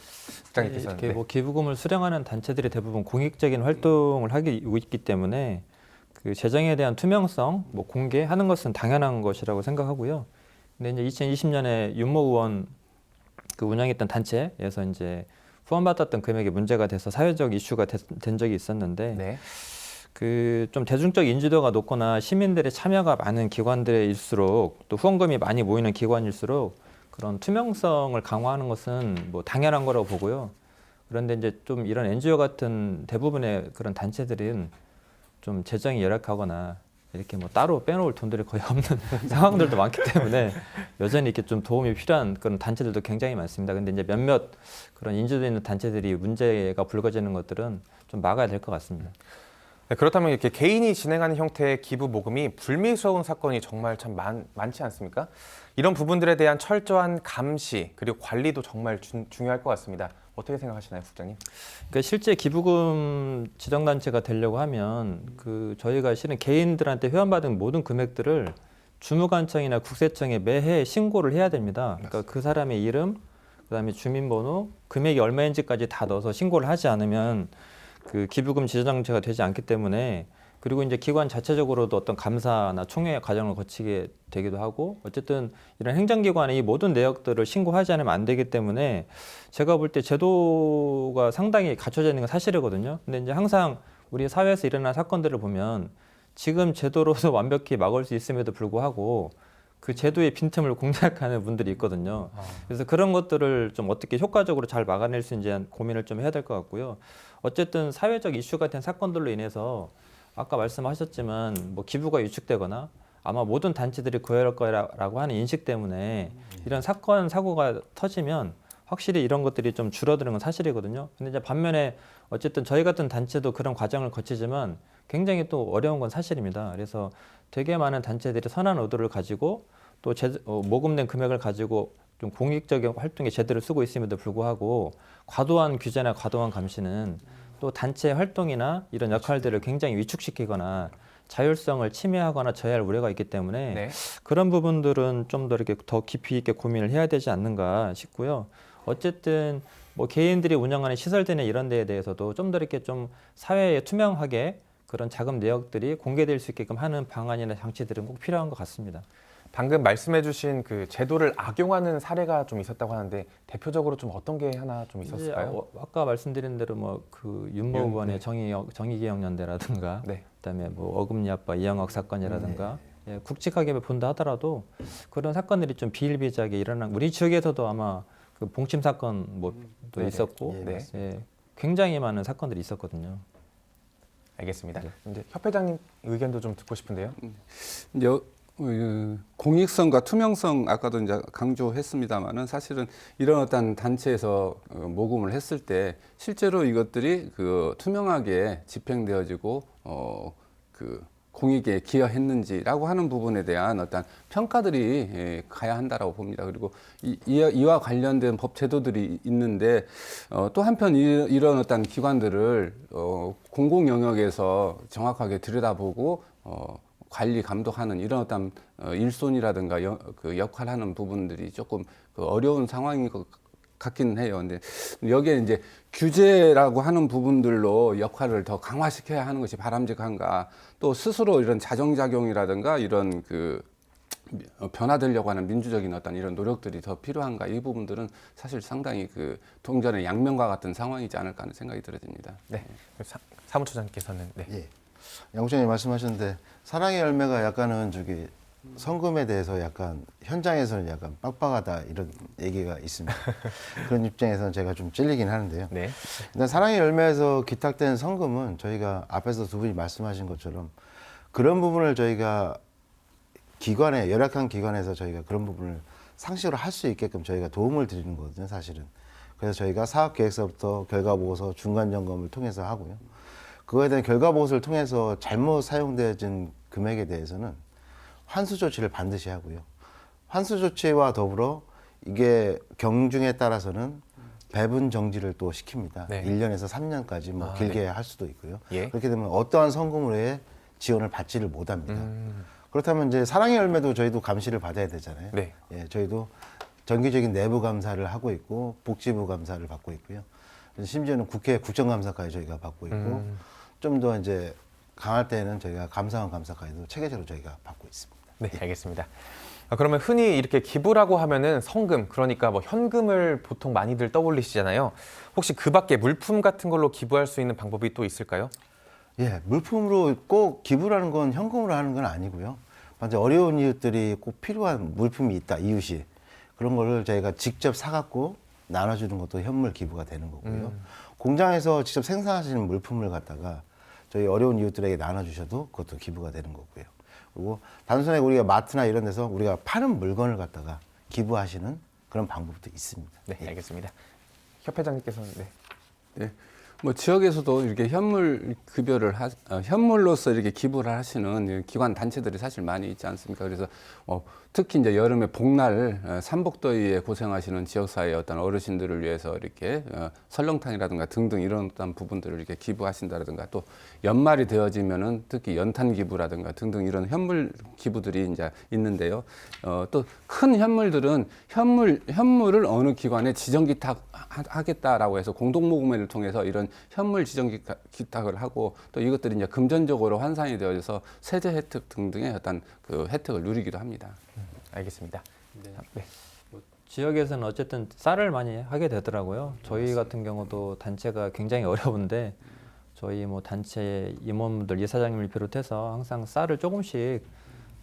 국장님께서는 이렇게 뭐 기부금을 수령하는 단체들이 대부분 공익적인 활동을 하고 있기 때문에 그 재정에 대한 투명성, 뭐 공개하는 것은 당연한 것이라고 생각하고요. 근데 이제 2020년에 윤모 의원 그 운영했던 단체에서 이제 후원받았던 금액이 문제가 돼서 사회적 이슈가 된 적이 있었는데 네. 그 좀 대중적 인지도가 높거나 시민들의 참여가 많은 기관들일수록 또 후원금이 많이 모이는 기관일수록 그런 투명성을 강화하는 것은 뭐 당연한 거라고 보고요. 그런데 이제 좀 이런 NGO 같은 대부분의 그런 단체들은 좀 재정이 열악하거나 이렇게 뭐 따로 빼놓을 돈들이 거의 없는 상황들도 많기 때문에 여전히 이렇게 좀 도움이 필요한 그런 단체들도 굉장히 많습니다. 근데 이제 몇몇 그런 인지도 있는 단체들이 문제가 불거지는 것들은 좀 막아야 될 것 같습니다. 네, 그렇다면 이렇게 개인이 진행하는 형태의 기부 모금이 불미스러운 사건이 정말 참 많지 않습니까? 이런 부분들에 대한 철저한 감시 그리고 관리도 정말 중요할 것 같습니다. 어떻게 생각하시나요, 국장님? 그러니까 실제 기부금 지정단체가 되려고 하면 저희가 실은 개인들한테 회원받은 모든 금액들을 주무관청이나 국세청에 매해 신고를 해야 됩니다. 그러니까 그 사람의 이름, 그다음에 주민번호, 금액이 얼마인지까지 다 넣어서 신고를 하지 않으면 그 기부금 지정단체가 되지 않기 때문에, 그리고 이제 기관 자체적으로도 어떤 감사나 총회 과정을 거치게 되기도 하고, 어쨌든 이런 행정기관이 이 모든 내역들을 신고하지 않으면 안 되기 때문에 제가 볼 때 제도가 상당히 갖춰져 있는 건 사실이거든요. 근데 이제 항상 우리 사회에서 일어난 사건들을 보면 지금 제도로서 완벽히 막을 수 있음에도 불구하고 그 제도의 빈틈을 공략하는 분들이 있거든요. 그래서 그런 것들을 좀 어떻게 효과적으로 잘 막아낼 수 있는지 고민을 좀 해야 될 것 같고요. 어쨌든 사회적 이슈가 된 사건들로 인해서 아까 말씀하셨지만 뭐 기부가 위축되거나 아마 모든 단체들이 고여할 거라고 하는 인식 때문에 이런 사건 사고가 터지면 확실히 이런 것들이 좀 줄어드는 건 사실이거든요. 근데 이제 반면에 어쨌든 저희 같은 단체도 그런 과정을 거치지만 굉장히 또 어려운 건 사실입니다. 그래서 되게 많은 단체들이 선한 의도를 가지고 또 모금된 금액을 가지고 좀 공익적인 활동에 제대로 쓰고 있음에도 불구하고 과도한 규제나 과도한 감시는 또 단체 활동이나 이런 역할들을 굉장히 위축시키거나 자율성을 침해하거나 저해할 우려가 있기 때문에 네. 그런 부분들은 좀 더 이렇게 더 깊이 있게 고민을 해야 되지 않는가 싶고요. 어쨌든 뭐 개인들이 운영하는 시설들이나 이런 데에 대해서도 좀 더 이렇게 좀 사회에 투명하게 그런 자금 내역들이 공개될 수 있게끔 하는 방안이나 장치들은 꼭 필요한 것 같습니다. 방금 말씀해주신 그 제도를 악용하는 사례가 좀 있었다고 하는데 대표적으로 좀 어떤 게 하나 좀 있었을까요? 아까 말씀드린 대로 뭐 그 윤모의원의 정의기억연대라든가, 네. 그다음에 뭐 어금니 아빠 이영학 사건이라든가, 예, 굵직하게 본다 하더라도 그런 사건들이 좀 비일비재하게 일어난, 우리 지역에서도 아마 그 봉침 사건 뭐도 있었고, 네. 예, 굉장히 많은 사건들이 있었거든요. 알겠습니다. 이제 협회장님 의견도 좀 듣고 싶은데요. 이제 공익성과 투명성 아까도 이제 강조했습니다만은 사실은 이런 어떤 단체에서 모금을 했을 때 실제로 이것들이 그 투명하게 집행되어지고 그 공익에 기여했는지라고 하는 부분에 대한 어떤 평가들이 가야 한다라고 봅니다. 그리고 이와 관련된 법 제도들이 있는데 또 한편 이런 어떤 기관들을 공공 영역에서 정확하게 들여다보고 관리 감독하는 이런 어떤 일손이라든가 그 역할하는 부분들이 조금 어려운 상황인 것 같긴 해요. 근데 여기에 이제 규제라고 하는 부분들로 역할을 더 강화시켜야 하는 것이 바람직한가, 또 스스로 이런 자정작용이라든가 이런 그 변화되려고 하는 민주적인 어떤 이런 노력들이 더 필요한가, 이 부분들은 사실 상당히 그 동전의 양면과 같은 상황이지 않을까 하는 생각이 들어집니다. 네. 사무처장님께서는 네. 예. 양국장님 말씀하셨는데 사랑의 열매가 약간은 저기 성금에 대해서 약간 현장에서는 약간 빡빡하다 이런 얘기가 있습니다. 그런 입장에서는 제가 좀 찔리긴 하는데요. 네. 일단 사랑의 열매에서 기탁된 성금은 저희가 앞에서 두 분이 말씀하신 것처럼 그런 부분을 저희가 기관에, 열악한 기관에서 저희가 그런 부분을 상식으로 할 수 있게끔 저희가 도움을 드리는 거거든요, 사실은. 그래서 저희가 사업계획서부터 결과보고서 중간점검을 통해서 하고요. 그거에 대한 결과보고서를 통해서 잘못 사용되어진 금액에 대해서는 환수 조치를 반드시 하고요. 환수 조치와 더불어 이게 경중에 따라서는 배분 정지를 또 시킵니다. 네. 1년에서 3년까지 뭐 길게 네. 할 수도 있고요. 예. 그렇게 되면 어떠한 성금으로의 지원을 받지를 못합니다. 그렇다면 이제 사랑의 열매도 저희도 감시를 받아야 되잖아요. 네. 예, 저희도 정기적인 내부 감사를 하고 있고 복지부 감사를 받고 있고요. 심지어는 국회 국정감사까지 저희가 받고 있고 좀 더 이제 강할 때는 저희가 감사원 감사까지도 체계적으로 저희가 받고 있습니다. 네, 알겠습니다. 그러면 흔히 이렇게 기부라고 하면은 성금, 그러니까 뭐 현금을 보통 많이들 떠올리시잖아요. 혹시 그 밖에 물품 같은 걸로 기부할 수 있는 방법이 또 있을까요? 예, 물품으로 꼭 기부라는 건 현금으로 하는 건 아니고요. 반대 어려운 이웃들이 꼭 필요한 물품이 있다, 이웃이. 그런 거를 저희가 직접 사갖고 나눠주는 것도 현물 기부가 되는 거고요. 공장에서 직접 생산하시는 물품을 갖다가 저희 어려운 이웃들에게 나눠주셔도 그것도 기부가 되는 거고요. 그리고 단순하게 우리가 마트나 이런 데서 우리가 파는 물건을 갖다가 기부하시는 그런 방법도 있습니다. 네, 알겠습니다. 협회장님께서는 네. 네. 뭐 지역에서도 이렇게 현물 급여를 현물로서 이렇게 기부를 하시는 기관 단체들이 사실 많이 있지 않습니까? 그래서 특히 이제 여름에 복날 삼복더위에 고생하시는 지역사회의 어떤 어르신들을 위해서 이렇게 설렁탕이라든가 등등 이런 어떤 부분들을 이렇게 기부하신다라든가 또 연말이 되어지면은 특히 연탄 기부라든가 등등 이런 현물 기부들이 이제 있는데요. 또 큰 현물들은 현물을 어느 기관에 지정 기탁하겠다라고 해서 공동 모금회를 통해서 이런 현물 지정 기탁을 하고 또 이것들이 이제 금전적으로 환산이 되어져서 세제 혜택 등등의 어떤 그 혜택을 누리기도 합니다. 알겠습니다. 네. 지역에서는 어쨌든 쌀을 많이 하게 되더라고요. 저희 같은 경우도 단체가 굉장히 어려운데 저희 뭐 단체 임원분들 이사장님을 비롯해서 항상 쌀을 조금씩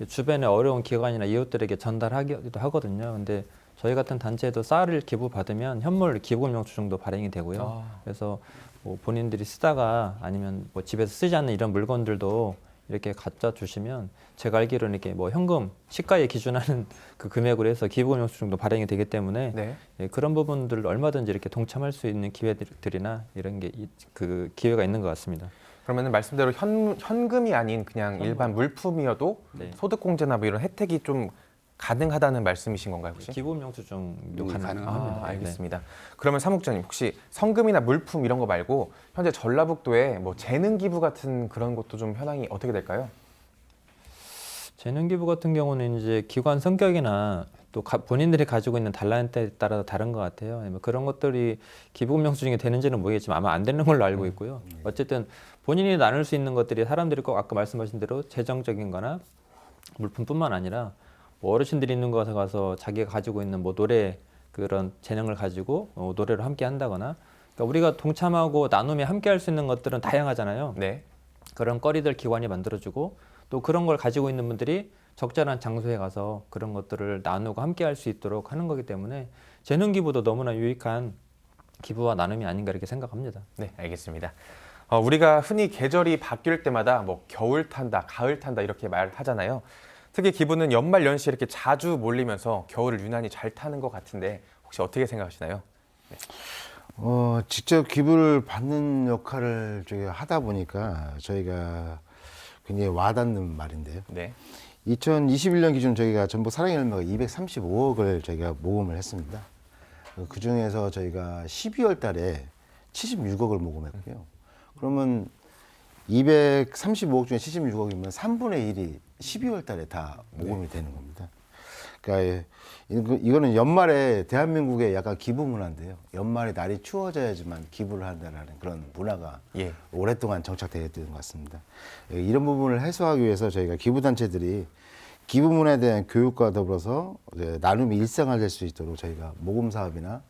주변에 어려운 기관이나 이웃들에게 전달하기도 하거든요. 근데 저희 같은 단체에도 쌀을 기부받으면 현물 기부금융 정도 발행이 되고요. 그래서 뭐 본인들이 쓰다가 아니면 뭐 집에서 쓰지 않는 이런 물건들도 이렇게 갖다 주시면 제가 알기로는 이렇게 뭐 현금 시가에 기준하는 그 금액으로 해서 기부금융 정도 발행이 되기 때문에 네. 예, 그런 부분들을 얼마든지 이렇게 동참할 수 있는 기회들이나 이런 게 그 기회가 있는 것 같습니다. 그러면 말씀대로 현금이 아닌 그냥 일반 물품이어도 네. 소득공제나 뭐 이런 혜택이 좀 가능하다는 말씀이신 건가요, 혹시? 기부금융수증도 가능합니다. 가능합니다. 알겠습니다. 그러면 사무국장님 혹시 성금이나 물품 이런 거 말고 현재 전라북도에 뭐 재능 기부 같은 그런 것도 좀 현황이 어떻게 될까요? 재능 기부 같은 경우는 이제 기관 성격이나 또 본인들이 가지고 있는 달란트에 따라 다른 것 같아요. 뭐 그런 것들이 기부금융수증이 되는지는 모르겠지만 아마 안 되는 걸로 알고 있고요. 어쨌든 본인이 나눌 수 있는 것들이 사람들이 꼭 아까 말씀하신 대로 재정적인 거나 물품뿐만 아니라 뭐 어르신들이 있는 곳에 가서 자기가 가지고 있는 뭐 노래 그런 재능을 가지고 노래를 함께 한다거나 그러니까 우리가 동참하고 나눔에 함께 할 수 있는 것들은 다양하잖아요. 네. 그런 거리들 기관이 만들어주고 또 그런 걸 가지고 있는 분들이 적절한 장소에 가서 그런 것들을 나누고 함께 할 수 있도록 하는 거기 때문에 재능 기부도 너무나 유익한 기부와 나눔이 아닌가 이렇게 생각합니다. 네, 알겠습니다. 우리가 흔히 계절이 바뀔 때마다 뭐 겨울 탄다, 가을 탄다 이렇게 말하잖아요. 특히 기부는 연말 연시에 이렇게 자주 몰리면서 겨울을 유난히 잘 타는 것 같은데 혹시 어떻게 생각하시나요? 네. 직접 기부를 받는 역할을 하다 보니까 저희가 굉장히 와닿는 말인데요. 네. 2021년 기준 저희가 전북 사랑의 열매가 235억을 저희가 모금을 했습니다. 그 중에서 저희가 12월 달에 76억을 모금했고요. 그러면 235억 중에 76억이면 3분의 1이 12월 달에 다 모금이 되는 겁니다. 그러니까 이거는 연말에 대한민국의 약간 기부 문화인데요. 연말에 날이 추워져야지만 기부를 한다는 그런 문화가 오랫동안 정착되었던 것 같습니다. 이런 부분을 해소하기 위해서 저희가 기부단체들이 기부 문화에 대한 교육과 더불어서 나눔이 일상화될 수 있도록 저희가 모금 사업이나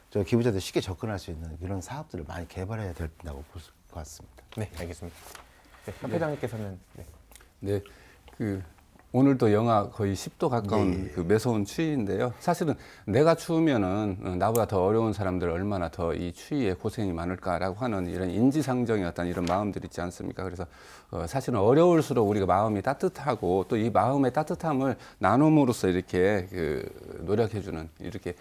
저 기부자들 쉽게 접근할 수 있는 이런 사업들을 많이 개발해야 된다고 볼 것 같습니다. 네, 알겠습니다. 네, 협회장님께서는 네, 오늘도 영하 거의 10도 가까운 그 매서운 추위인데요. 사실은 내가 추우면은 나보다 더 어려운 사람들 얼마나 더 이 추위에 고생이 많을까라고 하는 이런 인지상정의 어떤 이런 마음들이 있지 않습니까? 그래서 사실은 어려울수록 우리가 마음이 따뜻하고 또 이 마음의 따뜻함을 나눔으로써 이렇게 노력해주는 이렇게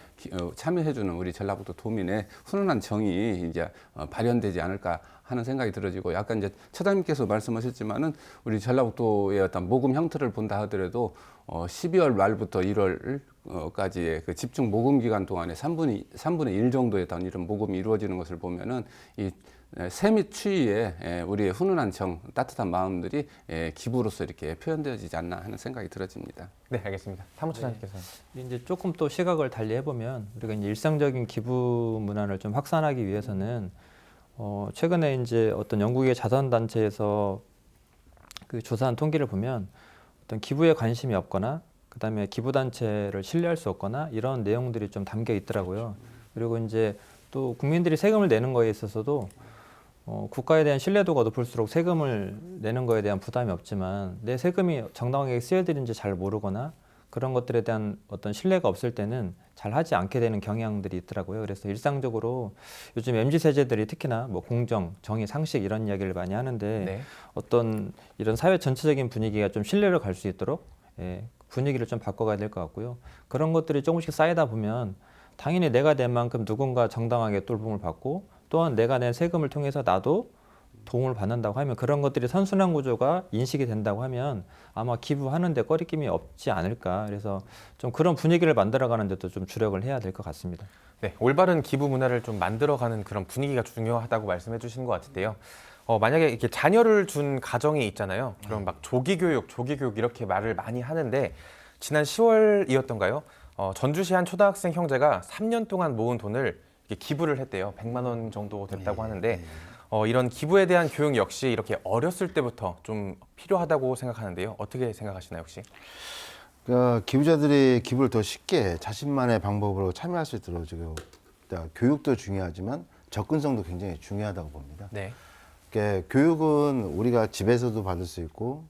참여해주는 우리 전라북도 도민의 훈훈한 정이 이제 발현되지 않을까 하는 생각이 들어지고 약간 이제 처장님께서 말씀하셨지만은 우리 전라북도의 어떤 모금 형태를 본다 하더라도 12월 말부터 1월까지의 그 집중 모금 기간 동안에 3분의 1 정도의 어떤 이런 모금이 이루어지는 것을 보면은 이 세밑 추위에 우리의 훈훈한 정, 따뜻한 마음들이 기부로서 이렇게 표현되어지지 않나 하는 생각이 들어집니다. 네, 알겠습니다. 사무처장님께서는 이제 조금 또 시각을 달리 해보면 우리가 이제 일상적인 기부 문화를 좀 확산하기 위해서는 최근에 이제 어떤 영국의 자선단체에서 그 조사한 통계를 보면 어떤 기부에 관심이 없거나 그다음에 기부단체를 신뢰할 수 없거나 이런 내용들이 좀 담겨 있더라고요. 그리고 이제 또 국민들이 세금을 내는 거에 있어서도 국가에 대한 신뢰도가 높을수록 세금을 내는 거에 대한 부담이 없지만 내 세금이 정당하게 쓰여지는지 잘 모르거나 그런 것들에 대한 어떤 신뢰가 없을 때는 잘 하지 않게 되는 경향들이 있더라고요. 그래서 일상적으로 요즘 MZ 세대들이 특히나 뭐 공정, 정의, 상식 이런 이야기를 많이 하는데 네. 어떤 이런 사회 전체적인 분위기가 좀 신뢰를 갈 수 있도록 분위기를 좀 바꿔가야 될 것 같고요. 그런 것들이 조금씩 쌓이다 보면 당연히 내가 낸 만큼 누군가 정당하게 돌봄을 받고 또한 내가 낸 세금을 통해서 나도 도움을 받는다고 하면 그런 것들이 선순환 구조가 인식이 된다고 하면 아마 기부하는 데 꺼리낌이 없지 않을까. 그래서 좀 그런 분위기를 만들어가는 데도 좀 주력을 해야 될 것 같습니다. 네, 올바른 기부 문화를 좀 만들어가는 그런 분위기가 중요하다고 말씀해 주신 것 같은데요. 만약에 이렇게 자녀를 둔 가정이 있잖아요. 그럼 막 조기 교육 이렇게 말을 많이 하는데 지난 10월이었던가요? 전주시 한 초등학생 형제가 3년 동안 모은 돈을 이렇게 기부를 했대요. 100만 원 정도 됐다고 하는데 이런 기부에 대한 교육 역시 이렇게 어렸을 때부터 좀 필요하다고 생각하는데요. 어떻게 생각하시나요, 혹시? 그러니까 기부자들이 기부를 더 쉽게 자신만의 방법으로 참여할 수 있도록 지금 교육도 중요하지만 접근성도 굉장히 중요하다고 봅니다. 네. 그러니까 교육은 우리가 집에서도 받을 수 있고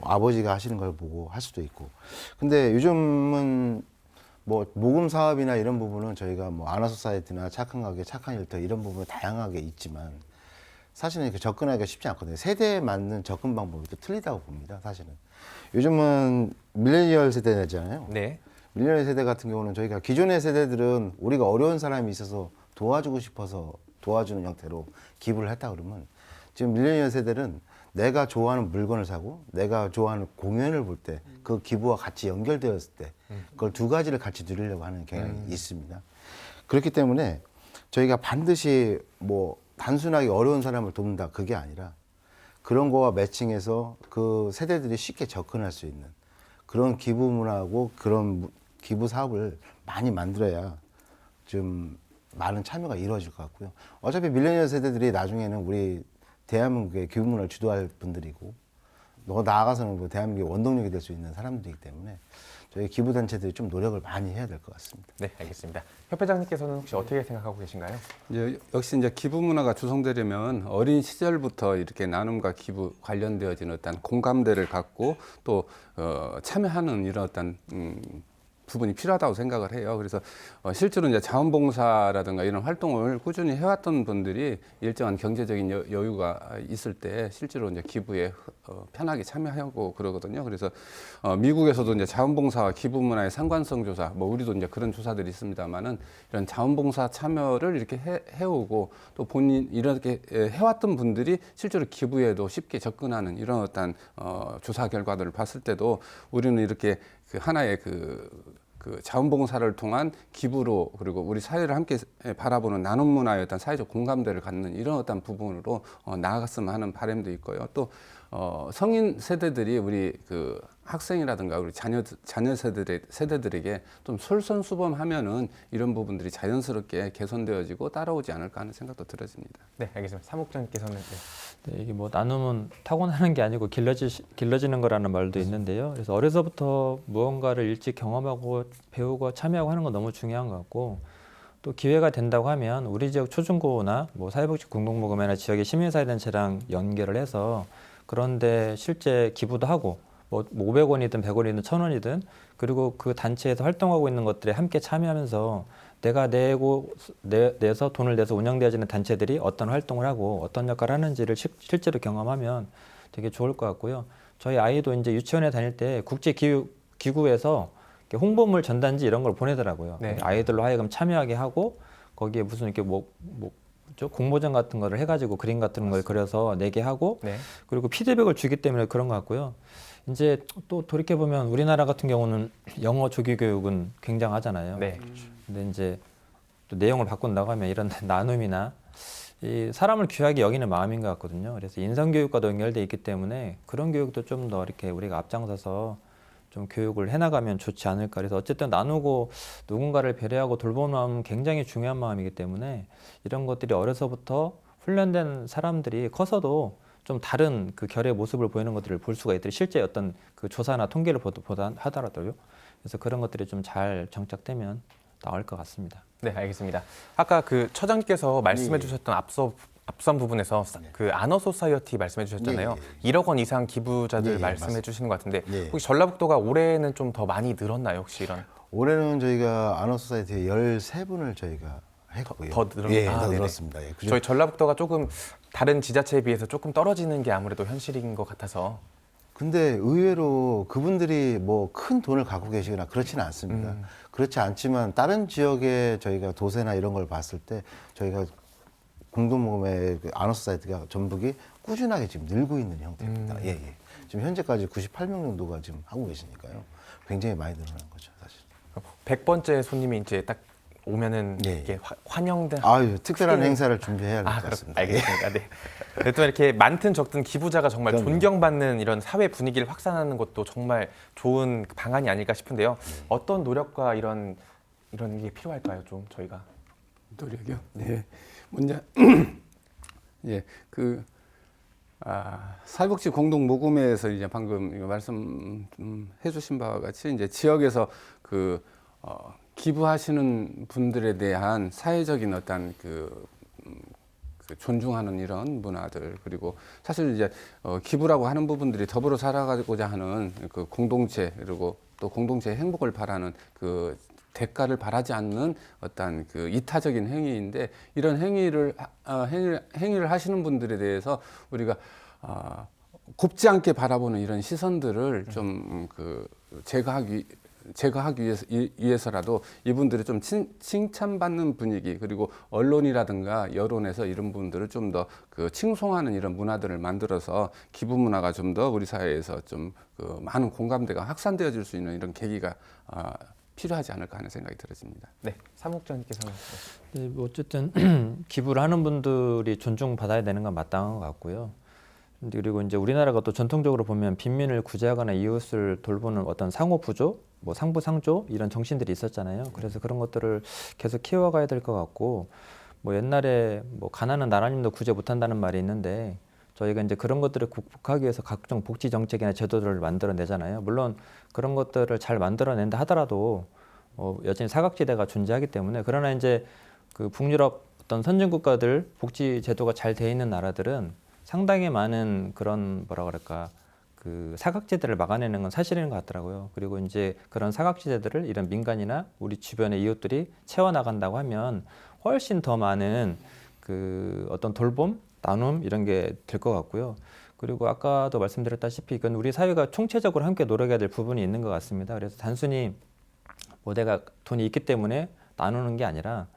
아버지가 하시는 걸 보고 할 수도 있고. 근데 요즘은 뭐 모금 사업이나 이런 부분은 저희가 뭐 아나소사이티나 착한 가게, 착한 일터 이런 부분이 다양하게 있지만 사실은 이렇게 접근하기가 쉽지 않거든요. 세대에 맞는 접근 방법이 또 틀리다고 봅니다. 사실은 요즘은 밀레니얼 세대잖아요. 네. 밀레니얼 세대 같은 경우는 저희가 기존의 세대들은 우리가 어려운 사람이 있어서 도와주고 싶어서 도와주는 형태로 기부를 했다 그러면 지금 밀레니얼 세대는 내가 좋아하는 물건을 사고 내가 좋아하는 공연을 볼 때 그 기부와 같이 연결되었을 때 그걸 두 가지를 같이 누리려고 하는 경향이 있습니다. 그렇기 때문에 저희가 반드시 뭐 단순하게 어려운 사람을 돕는다 그게 아니라 그런 거와 매칭해서 그 세대들이 쉽게 접근할 수 있는 그런 기부 문화하고 그런 기부 사업을 많이 만들어야 좀 많은 참여가 이루어질 것 같고요. 어차피 밀레니얼 세대들이 나중에는 우리 대한민국의 기부 문화를 주도할 분들이고 더 나아가서는 뭐 대한민국의 원동력이 될 수 있는 사람들이기 때문에 저희 기부단체들이 좀 노력을 많이 해야 될 것 같습니다. 네, 알겠습니다. 협회장님께서는 혹시 어떻게 생각하고 계신가요? 역시 이제 기부 문화가 구성되려면 어린 시절부터 이렇게 나눔과 기부 관련되어진 어떤 공감대를 갖고 또 참여하는 이런 어떤 부분이 필요하다고 생각을 해요. 그래서 실제로 이제 자원봉사라든가 이런 활동을 꾸준히 해왔던 분들이 일정한 경제적인 여유가 있을 때 실제로 이제 기부에 편하게 참여하고 그러거든요. 그래서 미국에서도 이제 자원봉사와 기부 문화의 상관성 조사, 뭐 우리도 이제 그런 조사들이 있습니다만은 이런 자원봉사 참여를 이렇게 해오고 또 본인 이렇게 해왔던 분들이 실제로 기부에도 쉽게 접근하는 이런 어떤 조사 결과들을 봤을 때도 우리는 이렇게 그 하나의 그 자원봉사를 통한 기부로 그리고 우리 사회를 함께 바라보는 나눔 문화의 어떤 사회적 공감대를 갖는 이런 어떤 부분으로 나아갔으면 하는 바람도 있고요. 또 성인 세대들이 우리 그 학생이라든가 우리 자녀 세대들에게 좀 솔선수범하면은 이런 부분들이 자연스럽게 개선되어지고 따라오지 않을까 하는 생각도 들어집니다. 네, 알겠습니다. 사무국장님께서는 네, 이게 뭐 나눔은 타고나는 게 아니고 길러지는 거라는 말도 있는데요. 그래서 어려서부터 무언가를 일찍 경험하고 배우고 참여하고 하는 건 너무 중요한 것 같고 또 기회가 된다고 하면 우리 지역 초중고나 뭐 사회복지 공동모금회나 지역의 시민사회단체랑 연결을 해서 그런데 실제 기부도 하고 뭐 500원이든 100원이든 1000원이든 그리고 그 단체에서 활동하고 있는 것들에 함께 참여하면서 내가 내서 돈을 내서 운영되어지는 단체들이 어떤 활동을 하고 어떤 역할을 하는지를 실제로 경험하면 되게 좋을 것 같고요. 저희 아이도 이제 유치원에 다닐 때 국제기구에서 홍보물 전단지 이런 걸 보내더라고요. 네. 아이들로 하여금 참여하게 하고 거기에 무슨 이렇게 공모전 같은 거를 해가지고 그림 같은 걸 그려서 내게 하고 네. 그리고 피드백을 주기 때문에 그런 것 같고요. 이제 또 돌이켜보면 우리나라 같은 경우는 영어 조기 교육은 굉장하잖아요. 네. 근데 이제 또 내용을 바꾼다고 하면 이런 나눔이나 이 사람을 귀하게 여기는 마음인 것 같거든요. 그래서 인성교육과도 연결돼 있기 때문에 그런 교육도 좀 더 이렇게 우리가 앞장서서 좀 교육을 해나가면 좋지 않을까. 그래서 어쨌든 나누고 누군가를 배려하고 돌보는 마음은 굉장히 중요한 마음이기 때문에 이런 것들이 어려서부터 훈련된 사람들이 커서도 좀 다른 그 결의 모습을 보이는 것들을 볼 수가 있더라고요. 실제 어떤 그 조사나 통계를 하더라도요. 그래서 그런 것들이 좀 잘 정착되면 나올 것 같습니다. 네, 알겠습니다. 아까 그 처장님께서 말씀해 주셨던 앞선 부분에서 그 아너 소사이어티 말씀해 주셨잖아요. 1억 원 이상 기부자들 말씀해 주시는 것 같은데 혹시 전라북도가 올해는 좀 더 많이 늘었나요? 혹시 이런? 올해는 저희가 아너소사이티에 13분을 저희가 했고요. 더 늘었- 예, 아, 더 네네. 늘었습니다. 예, 그중- 저희 전라북도가 조금 다른 지자체에 비해서 조금 떨어지는 게 아무래도 현실인 것 같아서. 근데 의외로 그분들이 뭐 큰 돈을 갖고 계시거나 그렇지는 않습니다. 그렇지 않지만 다른 지역에 저희가 도세나 이런 걸 봤을 때 저희가 공동모금의 그 아너소사이티가 전북이 꾸준하게 지금 늘고 있는 형태입니다. 예, 예. 지금 현재까지 98명 정도가 지금 하고 계시니까요. 굉장히 많이 늘어난 거죠, 사실. 100번째 손님이 이제 딱 오면은 예, 예. 이게 환영된 아유, 특별한 크게- 행사를 준비해야 될 것 그렇습니다. 같습니다. 알겠습니다. 네. 네, 또 이렇게 많든 적든 기부자가 정말 그럼요. 존경받는 이런 사회 분위기를 확산하는 것도 정말 좋은 방안이 아닐까 싶은데요. 어떤 노력과 이런 게 필요할까요, 좀 저희가? 노력이요? 네. 먼저 예, 사회복지 공동 모금회에서 이제 방금 이거 말씀해주신 바와 같이 이제 지역에서 기부하시는 분들에 대한 사회적인 어떤 그 존중하는 이런 문화들, 그리고 사실 이제 기부라고 하는 부분들이 더불어 살아가고자 하는 그 공동체, 그리고 또 공동체의 행복을 바라는 그 대가를 바라지 않는 어떤 그 이타적인 행위인데, 이런 행위를 하시는 분들에 대해서 우리가 곱지 않게 바라보는 이런 시선들을 좀 제거하기 위해서라도 이분들이 좀 칭찬받는 분위기, 그리고 언론이라든가 여론에서 이런 분들을 좀 더 칭송하는 이런 문화들을 만들어서 기부 문화가 좀 더 우리 사회에서 좀 많은 공감대가 확산되어질 수 있는 이런 계기가 필요하지 않을까 하는 생각이 들어집니다. 네, 사무국장님께서는 네, 뭐 어쨌든 기부를 하는 분들이 존중받아야 되는 건 마땅한 것 같고요. 그리고 이제 우리나라가 또 전통적으로 보면 빈민을 구제하거나 이웃을 돌보는 어떤 상호 부조, 뭐 상부상조 이런 정신들이 있었잖아요. 그래서 그런 것들을 계속 키워가야 될 것 같고, 뭐 옛날에 뭐 가난한 나라님도 구제 못한다는 말이 있는데, 저희가 이제 그런 것들을 극복하기 위해서 각종 복지 정책이나 제도들을 만들어내잖아요. 물론 그런 것들을 잘 만들어낸다 하더라도 여전히 사각지대가 존재하기 때문에, 그러나 이제 그 북유럽 어떤 선진 국가들 복지 제도가 잘 돼 있는 나라들은 상당히 많은 그런 뭐라 그럴까 그 사각지대를 막아내는 건 사실인 것 같더라고요. 그리고 이제 그런 사각지대들을 이런 민간이나 우리 주변의 이웃들이 채워나간다고 하면 훨씬 더 많은 그 어떤 돌봄, 나눔 이런 게 될 것 같고요. 그리고 아까도 말씀드렸다시피 이건 우리 사회가 총체적으로 함께 노력해야 될 부분이 있는 것 같습니다. 그래서 단순히 뭐 내가 돈이 있기 때문에 나누는 게 아니라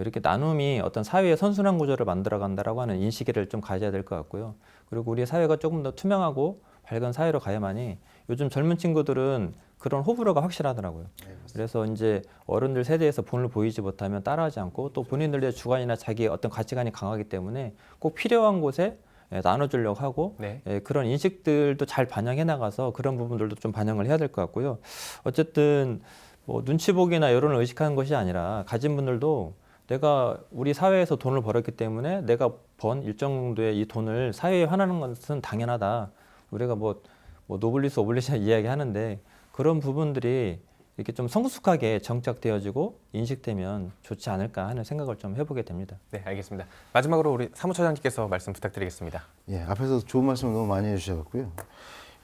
이렇게 나눔이 어떤 사회의 선순환 구조를 만들어 간다라고 하는 인식을 좀 가져야 될 것 같고요. 그리고 우리 사회가 조금 더 투명하고 밝은 사회로 가야만이, 요즘 젊은 친구들은 그런 호불호가 확실하더라고요. 그래서 이제 어른들 세대에서 본을 보이지 못하면 따라하지 않고, 또 본인들의 주관이나 자기의 어떤 가치관이 강하기 때문에 꼭 필요한 곳에 나눠주려고 하고, 네. 그런 인식들도 잘 반영해 나가서 그런 부분들도 좀 반영을 해야 될 것 같고요. 어쨌든 뭐 눈치 보기나 여론을 의식하는 것이 아니라, 가진 분들도 내가 우리 사회에서 돈을 벌었기 때문에 내가 번 일정 정도의 이 돈을 사회에 환원하는 것은 당연하다. 우리가 뭐 노블리스 오블리시나 이야기하는데, 그런 부분들이 이렇게 좀 성숙하게 정착되어지고 인식되면 좋지 않을까 하는 생각을 좀 해보게 됩니다. 네, 알겠습니다. 마지막으로 우리 사무처장님께서 말씀 부탁드리겠습니다. 예, 앞에서 좋은 말씀 너무 많이 해주셔갖고요.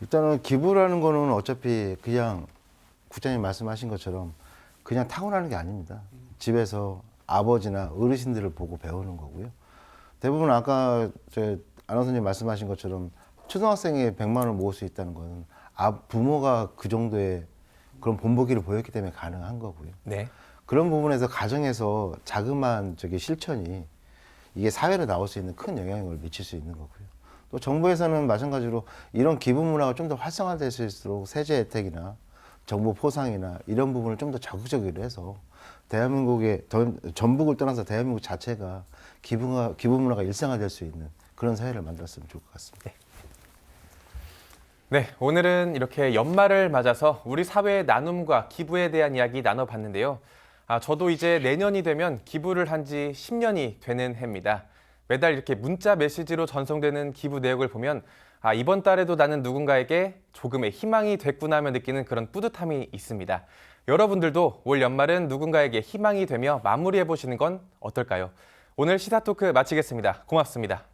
일단은 기부라는 거는 어차피 그냥 국장님 말씀하신 것처럼 그냥 타고나는 게 아닙니다. 집에서 아버지나 어르신들을 보고 배우는 거고요. 대부분 아까 아나운서님 말씀하신 것처럼 초등학생이 100만 원을 모을 수 있다는 것은 부모가 그 정도의 그런 본보기를 보였기 때문에 가능한 거고요. 네. 그런 부분에서 가정에서 자그마한 실천이 이게 사회로 나올 수 있는 큰 영향을 미칠 수 있는 거고요. 또 정부에서는 마찬가지로 이런 기부 문화가 좀 더 활성화될 수 있도록 세제 혜택이나 정보 포상이나 이런 부분을 좀 더 적극적으로 해서 대한민국의 전북을 떠나서 대한민국 자체가 기부 문화가 일상화될 수 있는 그런 사회를 만들었으면 좋을 것 같습니다. 네, 오늘은 이렇게 연말을 맞아서 우리 사회의 나눔과 기부에 대한 이야기 나눠봤는데요. 저도 이제 내년이 되면 기부를 한 지 10년이 되는 해입니다. 매달 이렇게 문자 메시지로 전송되는 기부 내역을 보면 이번 달에도 나는 누군가에게 조금의 희망이 됐구나 하며 느끼는 그런 뿌듯함이 있습니다. 여러분들도 올 연말은 누군가에게 희망이 되며 마무리해보시는 건 어떨까요? 오늘 시사토크 마치겠습니다. 고맙습니다.